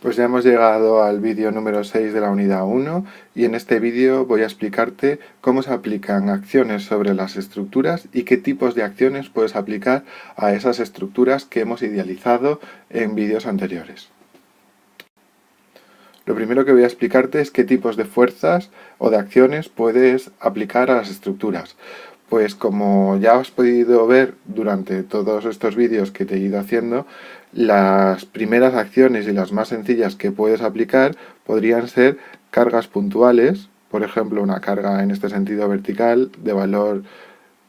Pues ya hemos llegado al vídeo número 6 de la unidad 1 y en este vídeo voy a explicarte cómo se aplican acciones sobre las estructuras y qué tipos de acciones puedes aplicar a esas estructuras que hemos idealizado en vídeos anteriores. Lo primero que voy a explicarte es qué tipos de fuerzas o de acciones puedes aplicar a las estructuras. Pues como ya has podido ver durante todos estos vídeos que te he ido haciendo, las primeras acciones y las más sencillas que puedes aplicar podrían ser cargas puntuales, por ejemplo una carga en este sentido vertical de valor,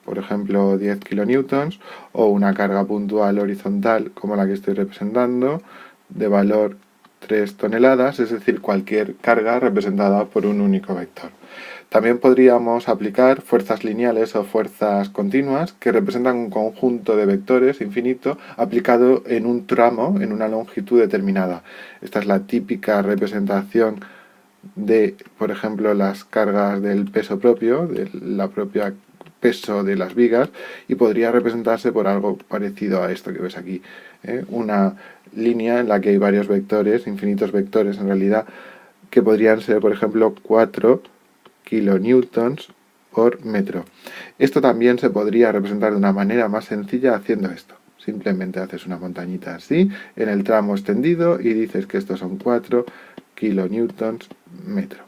por ejemplo 10 kilonewtons, o una carga puntual horizontal como la que estoy representando de valor 3 toneladas, es decir, cualquier carga representada por un único vector. También podríamos aplicar fuerzas lineales o fuerzas continuas que representan un conjunto de vectores infinito aplicado en un tramo, en una longitud determinada. Esta es la típica representación de, por ejemplo, las cargas del peso propio, de la propia peso de las vigas, y podría representarse por algo parecido a esto que ves aquí, una línea en la que hay varios vectores, infinitos vectores en realidad, que podrían ser, por ejemplo, 4 kilonewtons por metro. Esto también se podría representar de una manera más sencilla haciendo esto. Simplemente haces una montañita así, en el tramo extendido, y dices que estos son 4 kilonewtons metro.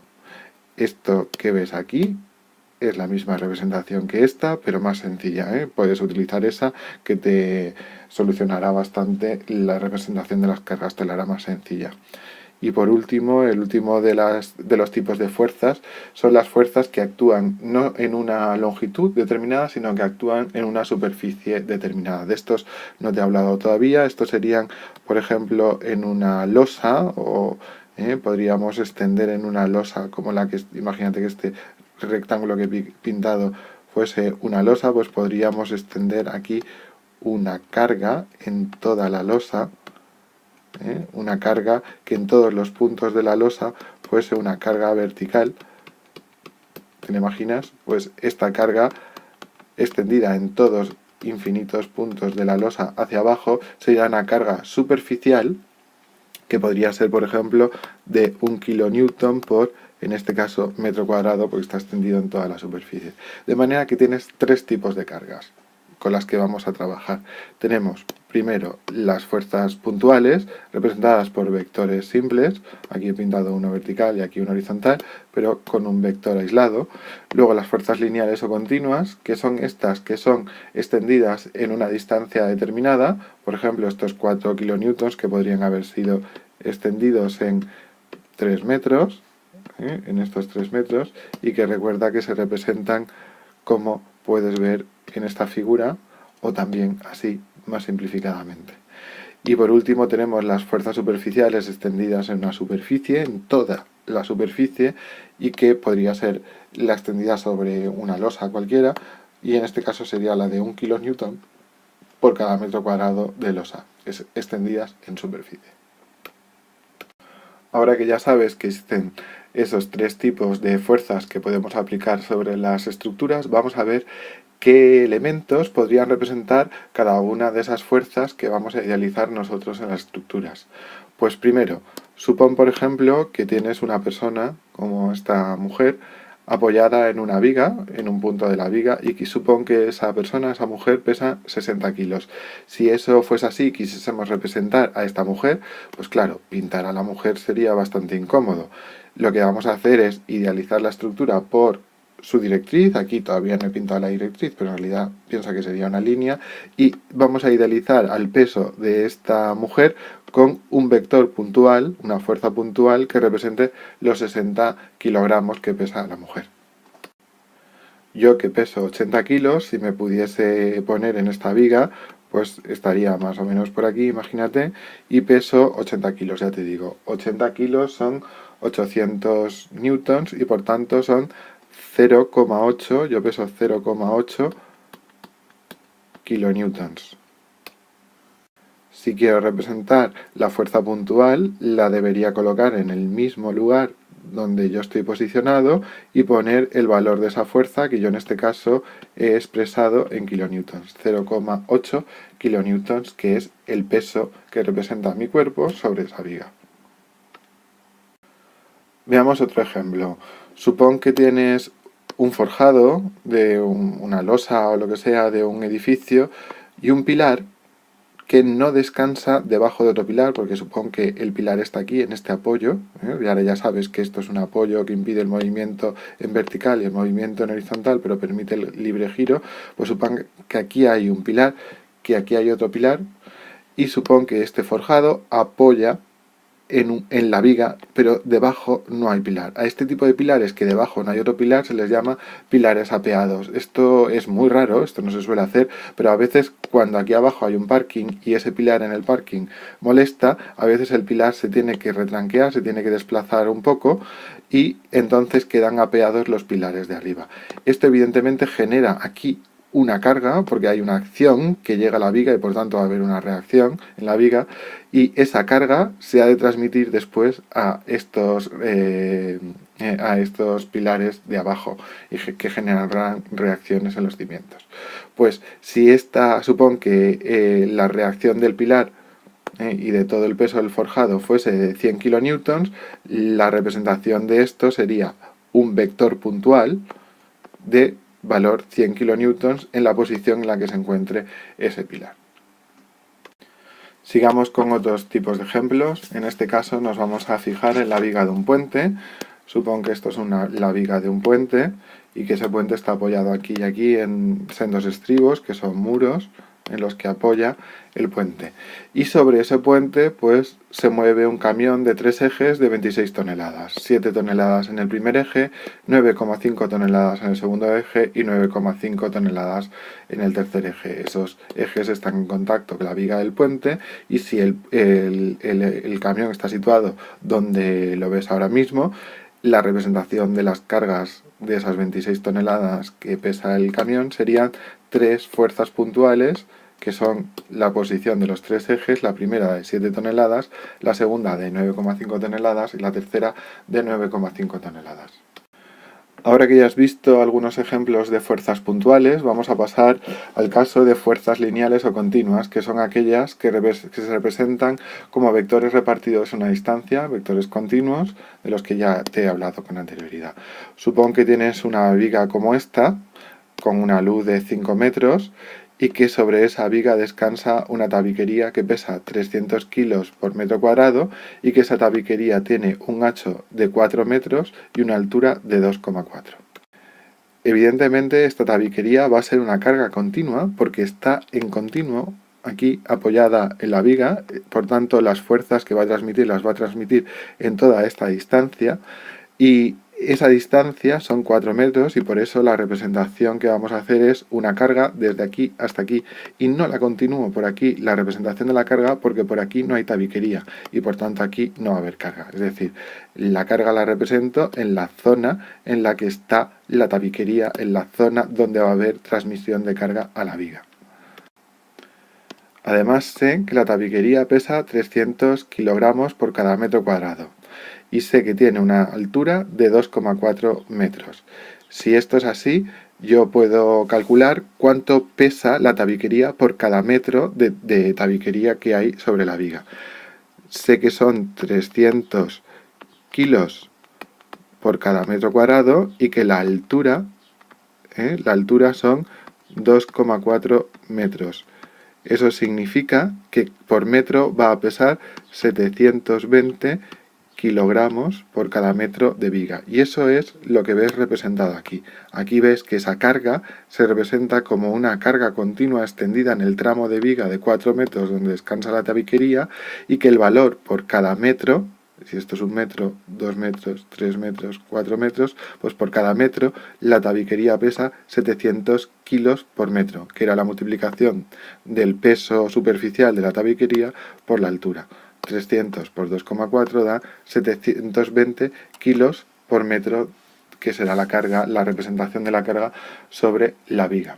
Esto que ves aquí es la misma representación que esta, pero más sencilla, ¿eh? Puedes utilizar esa que te solucionará bastante la representación de las cargas, te la hará más sencilla. Y por último, el último de los tipos de fuerzas son las fuerzas que actúan no en una longitud determinada, sino que actúan en una superficie determinada. De estos no te he hablado todavía. Estos serían, por ejemplo, en una losa, o podríamos extender en una losa como la que, imagínate que este rectángulo que he pintado fuese una losa, pues podríamos extender aquí una carga en toda la losa, una carga que en todos los puntos de la losa fuese una carga vertical. ¿Te lo imaginas? Pues esta carga extendida en todos infinitos puntos de la losa hacia abajo sería una carga superficial que podría ser, por ejemplo, de 1 kilonewton por, en este caso, metro cuadrado, porque está extendido en toda la superficie. De manera que tienes tres tipos de cargas con las que vamos a trabajar. Tenemos primero las fuerzas puntuales, representadas por vectores simples. Aquí he pintado uno vertical y aquí uno horizontal, pero con un vector aislado. Luego las fuerzas lineales o continuas, que son estas que son extendidas en una distancia determinada. Por ejemplo, estos 4 kilonewtons que podrían haber sido extendidos en 3 metros, en estos 3 metros, y que recuerda que se representan, como puedes ver en esta figura, o también así, más simplificadamente. Y por último tenemos las fuerzas superficiales extendidas en una superficie, en toda la superficie, y que podría ser la extendida sobre una losa cualquiera, y en este caso sería la de 1 kilonewton por cada metro cuadrado de losa, extendidas en superficie. Ahora que ya sabes que existen esos tres tipos de fuerzas que podemos aplicar sobre las estructuras, vamos a ver qué elementos podrían representar cada una de esas fuerzas que vamos a idealizar nosotros en las estructuras. Pues primero, supón por ejemplo que tienes una persona, como esta mujer, apoyada en una viga, en un punto de la viga, y que supón que esa persona, esa mujer, pesa 60 kilos. Si eso fuese así y quisiésemos representar a esta mujer, pues claro, pintar a la mujer sería bastante incómodo. Lo que vamos a hacer es idealizar la estructura por su directriz. Aquí todavía no he pintado la directriz, pero en realidad piensa que sería una línea, y vamos a idealizar al peso de esta mujer con un vector puntual, una fuerza puntual que represente los 60 kilogramos que pesa la mujer. Yo, que peso 80 kilos, si me pudiese poner en esta viga, pues estaría más o menos por aquí, imagínate, y peso 80 kilos, ya te digo, 80 kilos son 800 newtons y por tanto son 0,8, yo peso 0,8 kilonewtons. Si quiero representar la fuerza puntual, la debería colocar en el mismo lugar donde yo estoy posicionado y poner el valor de esa fuerza, que yo en este caso he expresado en kilonewtons, 0,8 kilonewtons, que es el peso que representa mi cuerpo sobre esa viga. Veamos otro ejemplo. Supón que tienes un forjado de una losa o lo que sea de un edificio y un pilar que no descansa debajo de otro pilar, porque supón que el pilar está aquí en este apoyo, y ahora ya sabes que esto es un apoyo que impide el movimiento en vertical y el movimiento en horizontal, pero permite el libre giro. Pues supón que aquí hay un pilar, que aquí hay otro pilar, y supón que este forjado apoya en la viga, pero debajo no hay pilar. A este tipo de pilares que debajo no hay otro pilar se les llama pilares apeados. Esto es muy raro, esto no se suele hacer, pero a veces cuando aquí abajo hay un parking y ese pilar en el parking molesta, a veces el pilar se tiene que retranquear, se tiene que desplazar un poco y entonces quedan apeados los pilares de arriba. Esto evidentemente genera aquí una carga, porque hay una acción que llega a la viga y por tanto va a haber una reacción en la viga, y esa carga se ha de transmitir después a estos pilares de abajo y que generarán reacciones en los cimientos. Pues si supone que la reacción del pilar y de todo el peso del forjado fuese de 100 kilonewtons, la representación de esto sería un vector puntual de valor 100 kilonewtons en la posición en la que se encuentre ese pilar. Sigamos con otros tipos de ejemplos. En este caso nos vamos a fijar en la viga de un puente. Supongo que esto es la viga de un puente y que ese puente está apoyado aquí y aquí en sendos estribos, que son muros en los que apoya el puente. Y sobre ese puente pues se mueve un camión de 3 ejes de 26 toneladas. 7 toneladas en el primer eje, 9,5 toneladas en el segundo eje y 9,5 toneladas en el tercer eje. Esos ejes están en contacto con la viga del puente y si el camión está situado donde lo ves ahora mismo, la representación de las cargas de esas 26 toneladas que pesa el camión serían 3 fuerzas puntuales, que son la posición de los 3 ejes, la primera de 7 toneladas, la segunda de 9,5 toneladas y la tercera de 9,5 toneladas. Ahora que ya has visto algunos ejemplos de fuerzas puntuales, vamos a pasar al caso de fuerzas lineales o continuas, que son aquellas que se representan como vectores repartidos en una distancia, vectores continuos, de los que ya te he hablado con anterioridad. Supón que tienes una viga como esta, con una luz de 5 metros, y que sobre esa viga descansa una tabiquería que pesa 300 kilos por metro cuadrado y que esa tabiquería tiene un ancho de 4 metros y una altura de 2,4. Evidentemente esta tabiquería va a ser una carga continua porque está en continuo aquí apoyada en la viga, por tanto las fuerzas que va a transmitir las va a transmitir en toda esta distancia y esa distancia son 4 metros y por eso la representación que vamos a hacer es una carga desde aquí hasta aquí y no la continúo por aquí la representación de la carga porque por aquí no hay tabiquería y por tanto aquí no va a haber carga. Es decir, la carga la represento en la zona en la que está la tabiquería, en la zona donde va a haber transmisión de carga a la viga. Además sé que la tabiquería pesa 300 kilogramos por cada metro cuadrado y sé que tiene una altura de 2,4 metros. Si esto es así, yo puedo calcular cuánto pesa la tabiquería por cada metro de tabiquería que hay sobre la viga. Sé que son 300 kilos por cada metro cuadrado y que la altura son 2,4 metros. Eso significa que por metro va a pesar 720 kilogramos por cada metro de viga. Y eso es lo que ves representado aquí. Aquí ves que esa carga se representa como una carga continua extendida en el tramo de viga de 4 metros donde descansa la tabiquería y que el valor por cada metro, si esto es 1 metro, 2 metros, 3 metros, 4 metros, pues por cada metro la tabiquería pesa 700 kilos por metro, que era la multiplicación del peso superficial de la tabiquería por la altura. 300 por 2,4 da 720 kilos por metro, que será la carga, la representación de la carga sobre la viga.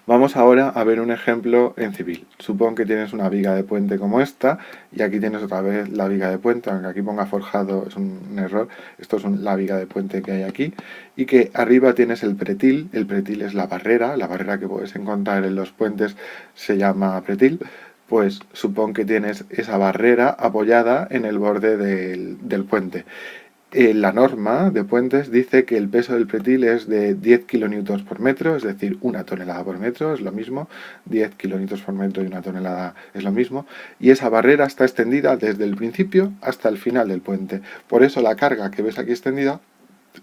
Vamos ahora a ver un ejemplo en civil. Supón que tienes una viga de puente como esta y aquí tienes otra vez la viga de puente, aunque aquí ponga forjado es un error, esto es la viga de puente que hay aquí y que arriba tienes el pretil es la barrera que puedes encontrar en los puentes se llama pretil. Pues supón que tienes esa barrera apoyada en el borde del puente. la norma de puentes dice que el peso del pretil es de 10 kilonewtons por metro, es decir, 1 tonelada por metro, es lo mismo, 10 kilonewtons por metro y 1 tonelada es lo mismo, y esa barrera está extendida desde el principio hasta el final del puente. Por eso la carga que ves aquí extendida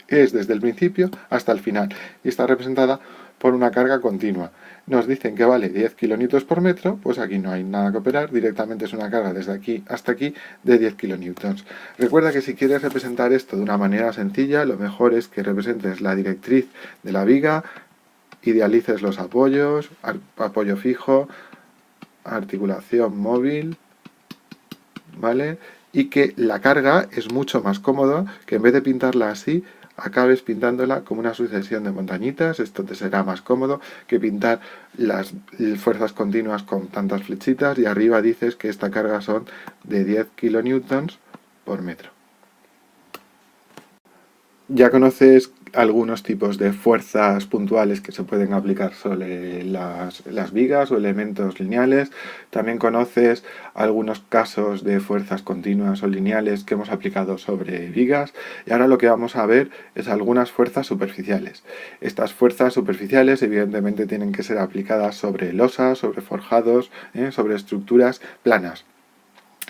es desde el principio hasta el final y está representada por una carga continua. Nos dicen que vale 10 kilonewtons por metro, pues aquí no hay nada que operar, directamente es una carga desde aquí hasta aquí de 10 kilonewtons. Recuerda que si quieres representar esto de una manera sencilla, lo mejor es que representes la directriz de la viga, idealices los apoyos, apoyo fijo, articulación móvil, ¿vale? Y que la carga es mucho más cómodo que en vez de pintarla así, acabes pintándola como una sucesión de montañitas. Esto te será más cómodo que pintar las fuerzas continuas con tantas flechitas y arriba dices que esta carga son de 10 kilonewtons por metro. Ya conoces algunos tipos de fuerzas puntuales que se pueden aplicar sobre las vigas o elementos lineales. También conoces algunos casos de fuerzas continuas o lineales que hemos aplicado sobre vigas. Y ahora lo que vamos a ver es algunas fuerzas superficiales. Estas fuerzas superficiales evidentemente tienen que ser aplicadas sobre losas, sobre forjados, sobre estructuras planas.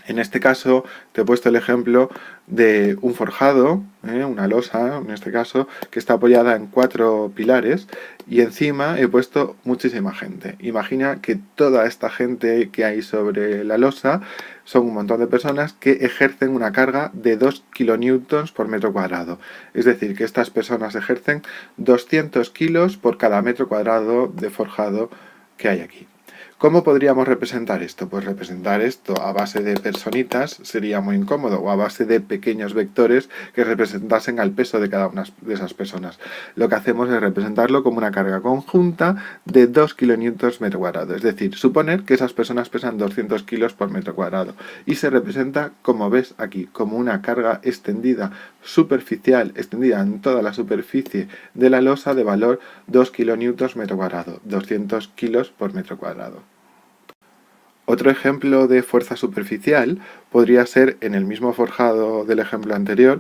En este caso te he puesto el ejemplo de un forjado, una losa en este caso, que está apoyada en 4 pilares y encima he puesto muchísima gente. Imagina que toda esta gente que hay sobre la losa son un montón de personas que ejercen una carga de 2 kilonewtons por metro cuadrado. Es decir, que estas personas ejercen 200 kilos por cada metro cuadrado de forjado que hay aquí. ¿Cómo podríamos representar esto? Pues representar esto a base de personitas sería muy incómodo, o a base de pequeños vectores que representasen al peso de cada una de esas personas. Lo que hacemos es representarlo como una carga conjunta de 2 kilonewtons metro cuadrado, es decir, suponer que esas personas pesan 200 kilos por metro cuadrado, y se representa, como ves aquí, como una carga extendida superficial, extendida en toda la superficie de la losa de valor 2 kilonewtons metro cuadrado, 200 kilos por metro cuadrado. Otro ejemplo de fuerza superficial podría ser en el mismo forjado del ejemplo anterior,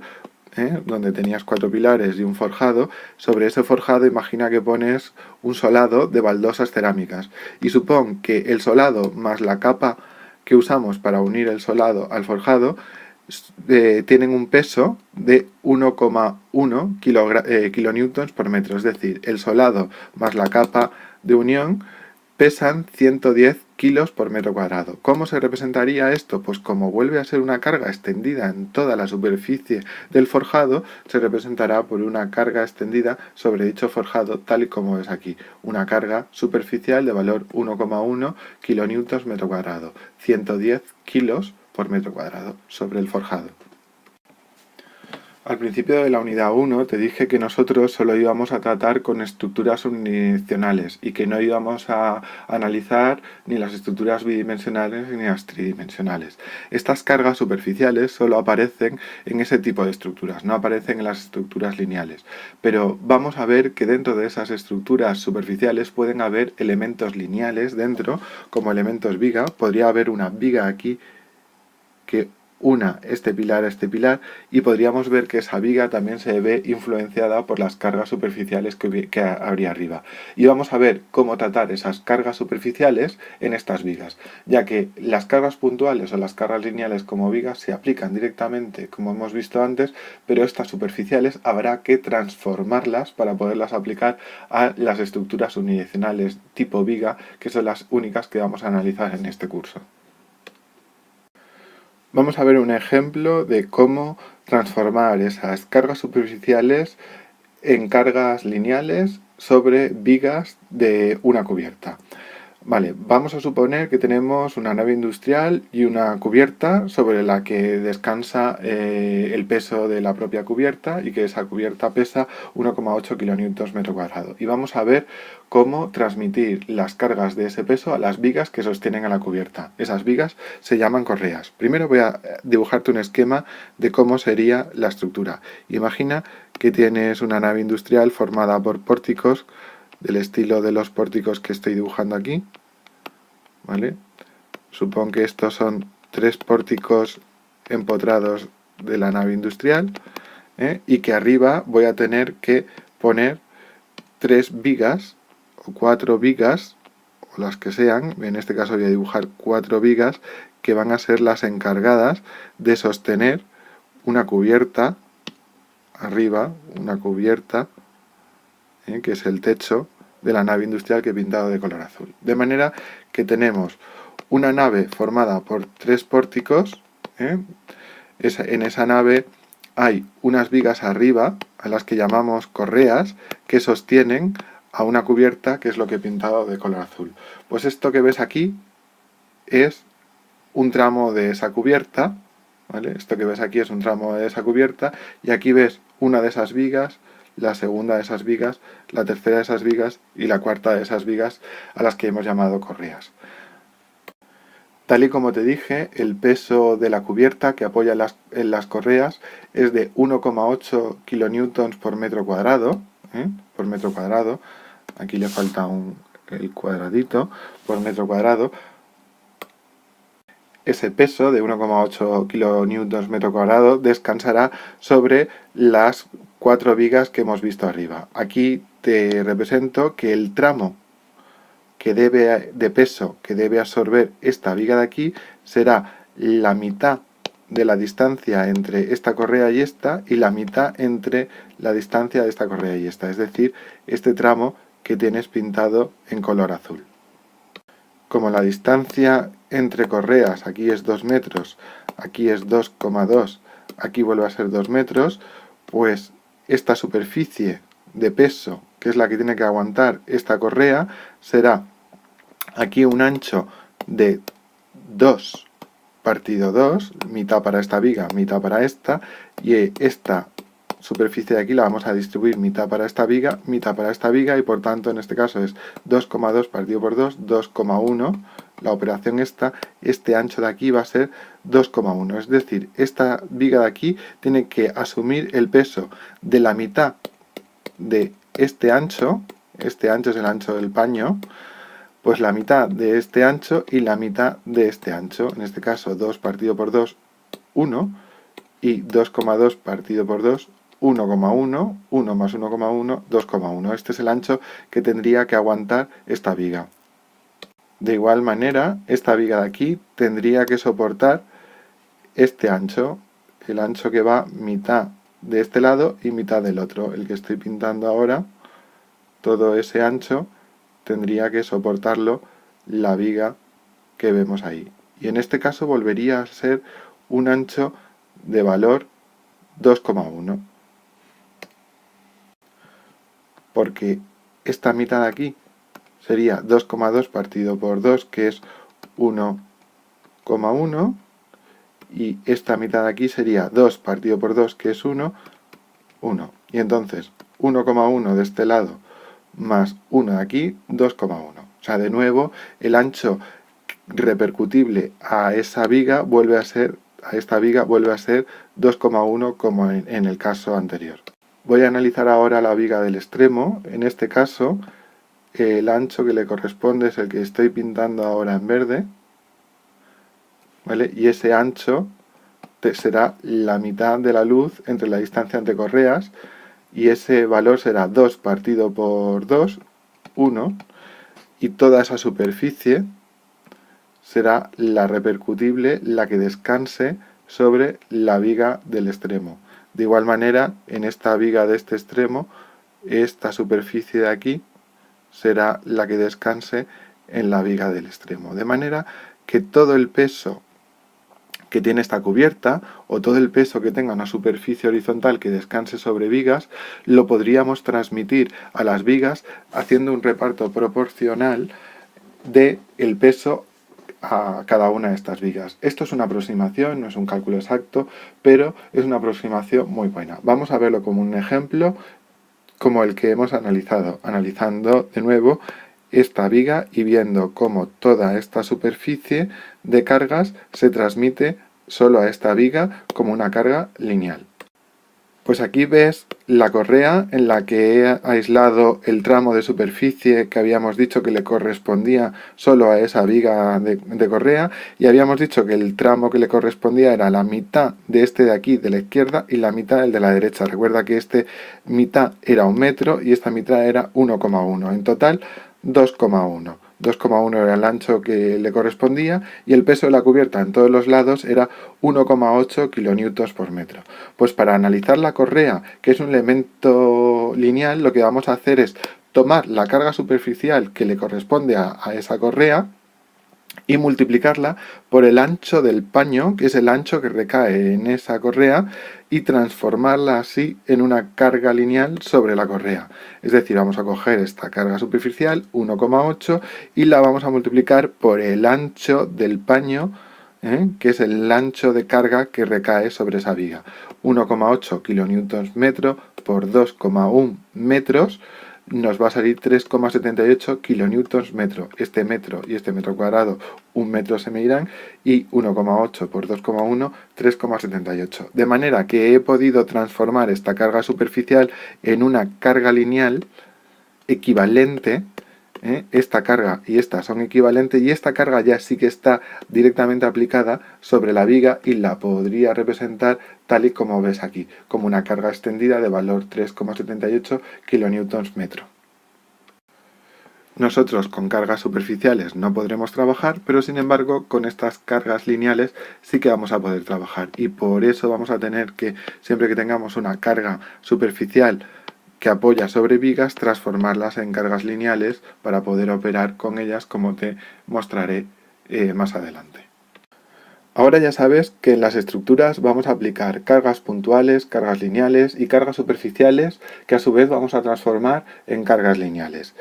donde tenías 4 pilares y un forjado. Sobre ese forjado imagina que pones un solado de baldosas cerámicas y supón que el solado más la capa que usamos para unir el solado al forjado tienen un peso de 1,1 kilonewtons por metro, es decir, el solado más la capa de unión pesan 110 kilos por metro cuadrado. ¿Cómo se representaría esto? Pues como vuelve a ser una carga extendida en toda la superficie del forjado, se representará por una carga extendida sobre dicho forjado, tal y como es aquí. Una carga superficial de valor 1,1 kilonewtons metro cuadrado, 110 kilos por metro cuadrado sobre el forjado. Al principio de la unidad 1 te dije que nosotros solo íbamos a tratar con estructuras unidimensionales y que no íbamos a analizar ni las estructuras bidimensionales ni las tridimensionales. Estas cargas superficiales solo aparecen en ese tipo de estructuras, no aparecen en las estructuras lineales. Pero vamos a ver que dentro de esas estructuras superficiales pueden haber elementos lineales dentro, como elementos viga. Podría haber una viga aquí que una este pilar a este pilar, y podríamos ver que esa viga también se ve influenciada por las cargas superficiales que habría arriba. Y vamos a ver cómo tratar esas cargas superficiales en estas vigas, ya que las cargas puntuales o las cargas lineales como vigas se aplican directamente, como hemos visto antes, pero estas superficiales habrá que transformarlas para poderlas aplicar a las estructuras unidimensionales tipo viga, que son las únicas que vamos a analizar en este curso. Vamos a ver un ejemplo de cómo transformar esas cargas superficiales en cargas lineales sobre vigas de una cubierta. Vale, vamos a suponer que tenemos una nave industrial y una cubierta sobre la que descansa el peso de la propia cubierta, y que esa cubierta pesa 1,8 kilonewtons metro cuadrado. Y vamos a ver cómo transmitir las cargas de ese peso a las vigas que sostienen a la cubierta. Esas vigas se llaman correas. Primero voy a dibujarte un esquema de cómo sería la estructura. Imagina que tienes una nave industrial formada por pórticos del estilo de los pórticos que estoy dibujando aquí, ¿vale? Supongo que estos son 3 pórticos empotrados de la nave industrial, y que arriba voy a tener que poner 3 vigas o 4 vigas, o las que sean. En este caso voy a dibujar 4 vigas que van a ser las encargadas de sostener una cubierta arriba, una cubierta que es el techo de la nave industrial que he pintado de color azul. De manera que tenemos una nave formada por 3 pórticos. En esa nave hay unas vigas arriba, a las que llamamos correas, que sostienen a una cubierta, que es lo que he pintado de color azul. Pues esto que ves aquí es un tramo de esa cubierta, ¿vale? Esto que ves aquí es un tramo de esa cubierta, y aquí ves una de esas vigas, la segunda de esas vigas, la tercera de esas vigas y la cuarta de esas vigas, a las que hemos llamado correas. Tal y como te dije, el peso de la cubierta que apoya en las correas es de 1,8 kilonewtons por metro cuadrado, por metro cuadrado. Aquí le falta el cuadradito por metro cuadrado. Ese peso de 1,8 kilonewtons metro cuadrado descansará sobre las 4 vigas que hemos visto arriba. Aquí te represento que el tramo de peso que debe absorber esta viga de aquí será la mitad de la distancia entre esta correa y la mitad entre la distancia de esta correa y esta, es decir, este tramo que tienes pintado en color azul. Como la distancia entre correas aquí es 2 metros, aquí es 2,2, aquí vuelve a ser 2 metros, pues esta superficie de peso, que es la que tiene que aguantar esta correa, será aquí un ancho de 2 partido 2, mitad para esta viga, mitad para esta, y esta superficie de aquí la vamos a distribuir mitad para esta viga, mitad para esta viga, y por tanto en este caso es 2,2 partido por 2, 2,1. La operación este ancho de aquí va a ser 2,1, es decir, esta viga de aquí tiene que asumir el peso de la mitad de este ancho es el ancho del paño, pues la mitad de este ancho y la mitad de este ancho, en este caso 2 partido por 2, 1, y 2,2 partido por 2, 1,1, 1 más 1,1, 2,1. Este es el ancho que tendría que aguantar esta viga. De igual manera, esta viga de aquí tendría que soportar este ancho, el ancho que va mitad de este lado y mitad del otro, el que estoy pintando ahora. Todo ese ancho tendría que soportarlo la viga que vemos ahí. Y en este caso volvería a ser un ancho de valor 2,1. Porque esta mitad de aquí sería 2,2 partido por 2, que es 1,1. Y esta mitad de aquí sería 2 partido por 2, que es 1, 1. Y entonces 1,1 de este lado más 1 de aquí, 2,1. O sea, de nuevo, el ancho repercutible a esta viga vuelve a ser 2,1 como en el caso anterior. Voy a analizar ahora la viga del extremo. En este caso, el ancho que le corresponde es el que estoy pintando ahora en verde, ¿vale? Y ese ancho será la mitad de la luz entre la distancia entre correas, y ese valor será 2 partido por 2, 1, y toda esa superficie será la repercutible, la que descanse sobre la viga del extremo. De igual manera, en esta viga de este extremo, esta superficie de aquí será la que descanse en la viga del extremo. De manera que todo el peso que tiene esta cubierta, o todo el peso que tenga una superficie horizontal que descanse sobre vigas, lo podríamos transmitir a las vigas haciendo un reparto proporcional del peso a cada una de estas vigas. Esto es una aproximación, no es un cálculo exacto, pero es una aproximación muy buena. Vamos a verlo como un ejemplo, como el que hemos analizado, analizando de nuevo esta viga y viendo cómo toda esta superficie de cargas se transmite solo a esta viga como una carga lineal. Pues aquí ves la correa en la que he aislado el tramo de superficie que habíamos dicho que le correspondía solo a esa viga de correa, y habíamos dicho que el tramo que le correspondía era la mitad de este de aquí, de la izquierda, y la mitad del de la derecha. Recuerda que este mitad era 1 metro y esta mitad era 1,1. En total 2,1. 2,1 era el ancho que le correspondía y el peso de la cubierta en todos los lados era 1,8 kilonewtons por metro. Pues para analizar la correa, que es un elemento lineal, lo que vamos a hacer es tomar la carga superficial que le corresponde a esa correa y multiplicarla por el ancho del paño, que es el ancho que recae en esa correa, y transformarla así en una carga lineal sobre la correa. Es decir, vamos a coger esta carga superficial, 1,8, y la vamos a multiplicar por el ancho del paño, que es el ancho de carga que recae sobre esa viga. 1,8 kilonewtons metro por 2,1 metros, nos va a salir 3,78 kilonewtons metro. Este metro y este metro cuadrado, 1 metro se me irán, y 1,8 por 2,1, 3,78. De manera que he podido transformar esta carga superficial en una carga lineal equivalente. Esta carga y esta son equivalentes, y esta carga ya sí que está directamente aplicada sobre la viga y la podría representar tal y como ves aquí, como una carga extendida de valor 3,78 kilonewtons metro. Nosotros con cargas superficiales no podremos trabajar, pero sin embargo con estas cargas lineales sí que vamos a poder trabajar, y por eso vamos a tener que, siempre que tengamos una carga superficial que apoya sobre vigas, transformarlas en cargas lineales para poder operar con ellas, como te mostraré más adelante. Ahora ya sabes que en las estructuras vamos a aplicar cargas puntuales, cargas lineales y cargas superficiales, que a su vez vamos a transformar en cargas lineales.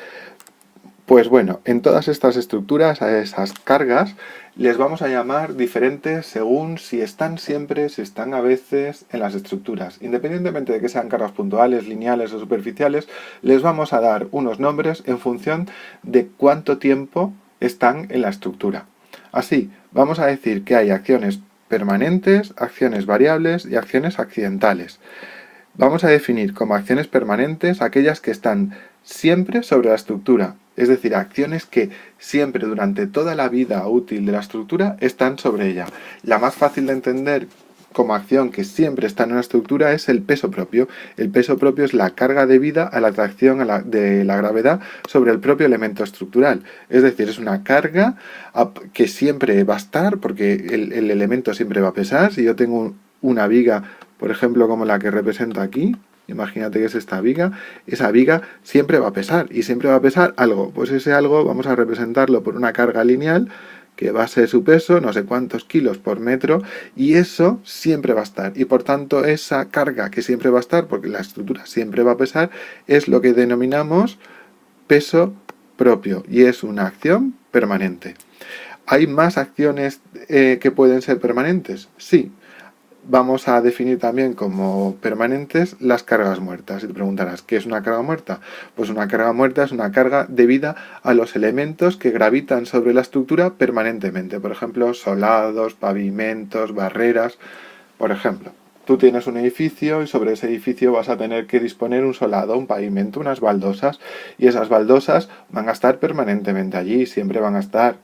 Pues bueno, en todas estas estructuras a esas cargas les vamos a llamar diferentes según si están siempre, si están a veces en las estructuras. Independientemente de que sean cargas puntuales, lineales o superficiales, les vamos a dar unos nombres en función de cuánto tiempo están en la estructura. Así, vamos a decir que hay acciones permanentes, acciones variables y acciones accidentales. Vamos a definir como acciones permanentes aquellas que están siempre sobre la estructura, es decir, acciones que siempre durante toda la vida útil de la estructura están sobre ella. La más fácil de entender como acción que siempre está en una estructura es el peso propio. El peso propio es la carga debida a la atracción de la gravedad sobre el propio elemento estructural. Es decir, es una carga que siempre va a estar, porque el elemento siempre va a pesar. Si yo tengo una viga, por ejemplo, como la que represento aquí, imagínate que es esta viga, esa viga siempre va a pesar, y siempre va a pesar algo. Pues ese algo vamos a representarlo por una carga lineal, que va a ser su peso, no sé cuántos kilos por metro, y eso siempre va a estar. Y por tanto, esa carga que siempre va a estar, porque la estructura siempre va a pesar, es lo que denominamos peso propio, y es una acción permanente. ¿Hay más acciones que pueden ser permanentes? Sí. Vamos a definir también como permanentes las cargas muertas. Y te preguntarás, ¿qué es una carga muerta? Pues una carga muerta es una carga debida a los elementos que gravitan sobre la estructura permanentemente. Por ejemplo, solados, pavimentos, barreras. Por ejemplo, tú tienes un edificio y sobre ese edificio vas a tener que disponer un solado, un pavimento, unas baldosas. Y esas baldosas van a estar permanentemente allí, siempre van a estar.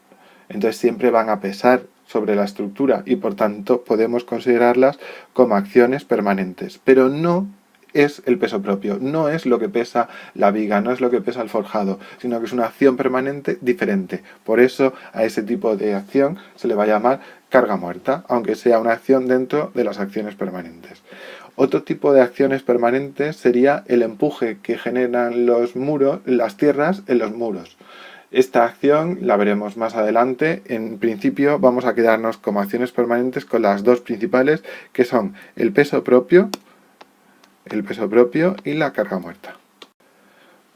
Entonces siempre van a pesar sobre la estructura y por tanto podemos considerarlas como acciones permanentes, pero no es el peso propio, no es lo que pesa la viga, no es lo que pesa el forjado, sino que es una acción permanente diferente. Por eso a ese tipo de acción se le va a llamar carga muerta, aunque sea una acción dentro de las acciones permanentes. Otro tipo de acciones permanentes sería el empuje que generan los muros, las tierras en los muros. Esta acción la veremos más adelante. En principio vamos a quedarnos como acciones permanentes con las dos principales, que son el peso propio y la carga muerta.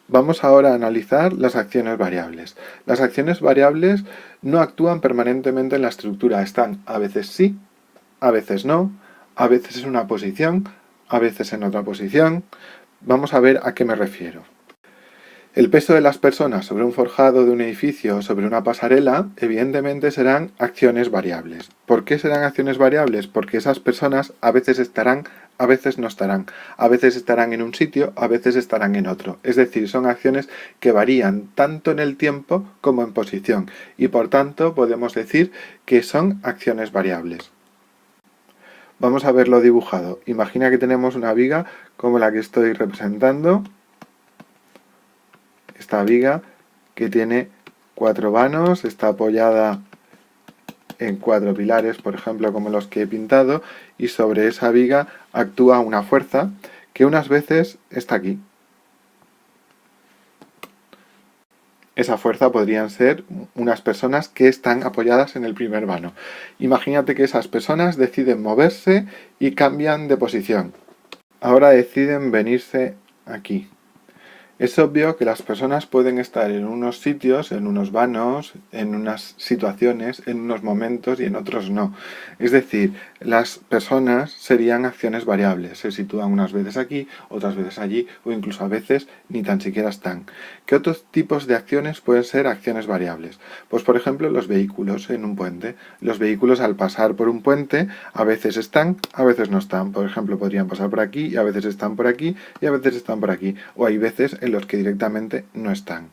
Vamos ahora a analizar las acciones variables. Las acciones variables no actúan permanentemente en la estructura, están a veces sí, a veces no, a veces en una posición, a veces en otra posición. Vamos a ver a qué me refiero. El peso de las personas sobre un forjado de un edificio o sobre una pasarela, evidentemente serán acciones variables. ¿Por qué serán acciones variables? Porque esas personas a veces estarán, a veces no estarán. A veces estarán en un sitio, a veces estarán en otro. Es decir, son acciones que varían tanto en el tiempo como en posición. Y por tanto podemos decir que son acciones variables. Vamos a verlo dibujado. Imagina que tenemos una viga como la que estoy representando. Esta viga que tiene 4 vanos, está apoyada en 4 pilares, por ejemplo, como los que he pintado, y sobre esa viga actúa una fuerza que unas veces está aquí. Esa fuerza podrían ser unas personas que están apoyadas en el primer vano. Imagínate que esas personas deciden moverse y cambian de posición. Ahora deciden venirse aquí. Es obvio que las personas pueden estar en unos sitios, en unos vanos, en unas situaciones, en unos momentos y en otros no. Es decir, las personas serían acciones variables. Se sitúan unas veces aquí, otras veces allí o incluso a veces ni tan siquiera están. ¿Qué otros tipos de acciones pueden ser acciones variables? Pues por ejemplo los vehículos en un puente. Los vehículos al pasar por un puente a veces están, a veces no están. Por ejemplo, podrían pasar por aquí y a veces están por aquí y a veces están por aquí. O hay veces en los que directamente no están.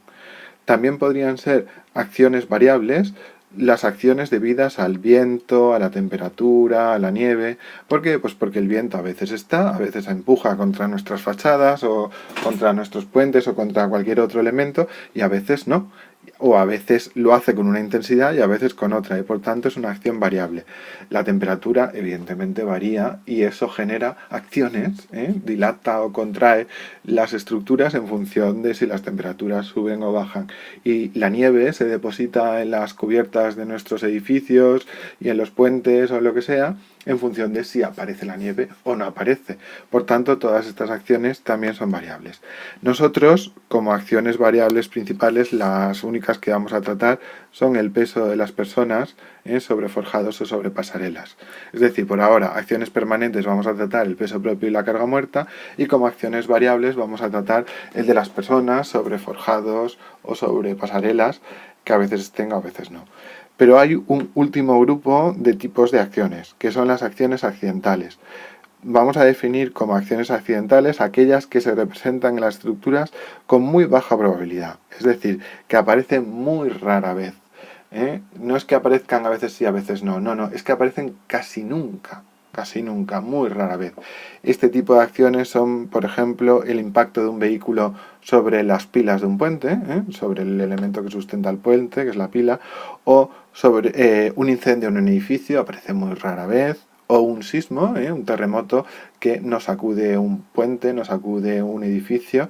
También podrían ser acciones variables las acciones debidas al viento, a la temperatura, a la nieve. ¿Por qué? Pues porque el viento a veces está, a veces empuja contra nuestras fachadas o contra nuestros puentes o contra cualquier otro elemento y a veces no. O a veces lo hace con una intensidad y a veces con otra y por tanto es una acción variable. La temperatura evidentemente varía y eso genera acciones, dilata o contrae las estructuras en función de si las temperaturas suben o bajan. Y la nieve se deposita en las cubiertas de nuestros edificios y en los puentes o lo que sea en función de si aparece la nieve o no aparece. Por tanto, todas estas acciones también son variables. Nosotros, como acciones variables principales, las únicas que vamos a tratar son el peso de las personas sobre forjados o sobre pasarelas. Es decir, por ahora, acciones permanentes vamos a tratar el peso propio y la carga muerta, y como acciones variables vamos a tratar el de las personas sobre forjados o sobre pasarelas, que a veces estén, a veces no. Pero hay un último grupo de tipos de acciones, que son las acciones accidentales. Vamos a definir como acciones accidentales aquellas que se representan en las estructuras con muy baja probabilidad, es decir, que aparecen muy rara vez. No es que aparezcan a veces sí, a veces no, es que aparecen casi nunca, muy rara vez. Este tipo de acciones son, por ejemplo, el impacto de un vehículo sobre las pilas de un puente, sobre el elemento que sustenta el puente, que es la pila, o sobre un incendio en un edificio, aparece muy rara vez, o un sismo, un terremoto que nos sacude un puente, nos sacude un edificio.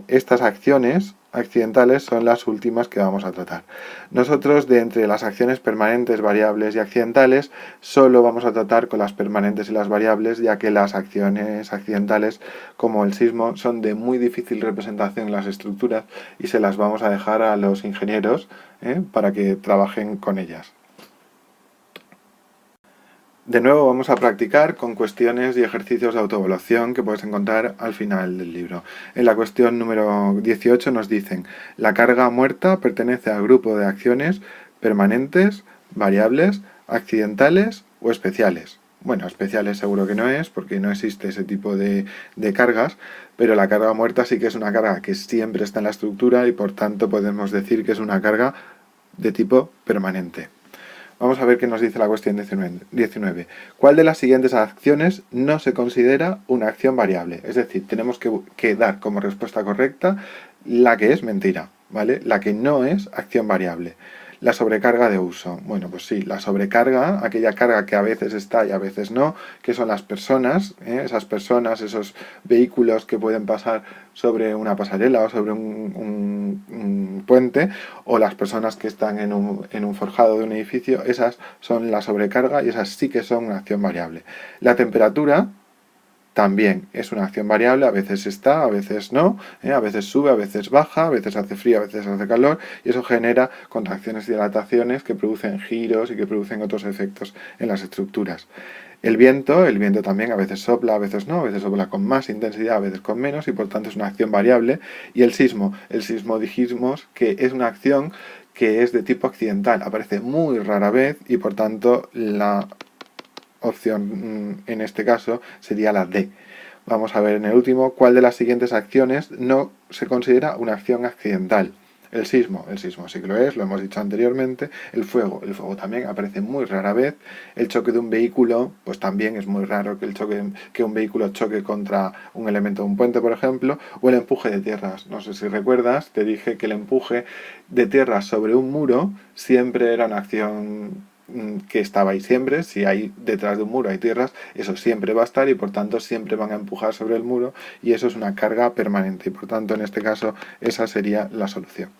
Estas acciones accidentales son las últimas que vamos a tratar. Nosotros, de entre las acciones permanentes, variables y accidentales, solo vamos a tratar con las permanentes y las variables, ya que las acciones accidentales, como el sismo, son de muy difícil representación en las estructuras y se las vamos a dejar a los ingenieros para que trabajen con ellas. De nuevo vamos a practicar con cuestiones y ejercicios de autoevaluación que puedes encontrar al final del libro. En la cuestión número 18 nos dicen: la carga muerta pertenece al grupo de acciones permanentes, variables, accidentales o especiales. Bueno, especiales seguro que no es, porque no existe ese tipo de cargas, pero la carga muerta sí que es una carga que siempre está en la estructura y por tanto podemos decir que es una carga de tipo permanente. Vamos a ver qué nos dice la cuestión 19. ¿Cuál de las siguientes acciones no se considera una acción variable? Es decir, tenemos que dar como respuesta correcta la que es mentira, ¿vale? La que no es acción variable. La sobrecarga de uso. Bueno, pues sí, la sobrecarga, aquella carga que a veces está y a veces no, que son las personas, esas personas, esos vehículos que pueden pasar sobre una pasarela o sobre un puente, o las personas que están en un forjado de un edificio, esas son la sobrecarga y esas sí que son una acción variable. La temperatura también es una acción variable, a veces está, a veces no, a veces sube, a veces baja, a veces hace frío, a veces hace calor, y eso genera contracciones y dilataciones que producen giros y que producen otros efectos en las estructuras. El viento también a veces sopla, a veces no, a veces sopla con más intensidad, a veces con menos, y por tanto es una acción variable. Y el sismo dijimos que es una acción que es de tipo accidental, aparece muy rara vez y por tanto la opción en este caso sería la D. Vamos a ver en el último cuál de las siguientes acciones no se considera una acción accidental. El sismo sí que lo es, lo hemos dicho anteriormente. El fuego también aparece muy rara vez. El choque de un vehículo, pues también es muy raro que un vehículo choque contra un elemento de un puente, por ejemplo. O el empuje de tierras. No sé si recuerdas, te dije que el empuje de tierras sobre un muro siempre era una acción que estaba ahí siempre. Si hay detrás de un muro hay tierras, eso siempre va a estar y por tanto siempre van a empujar sobre el muro y eso es una carga permanente y por tanto en este caso esa sería la solución.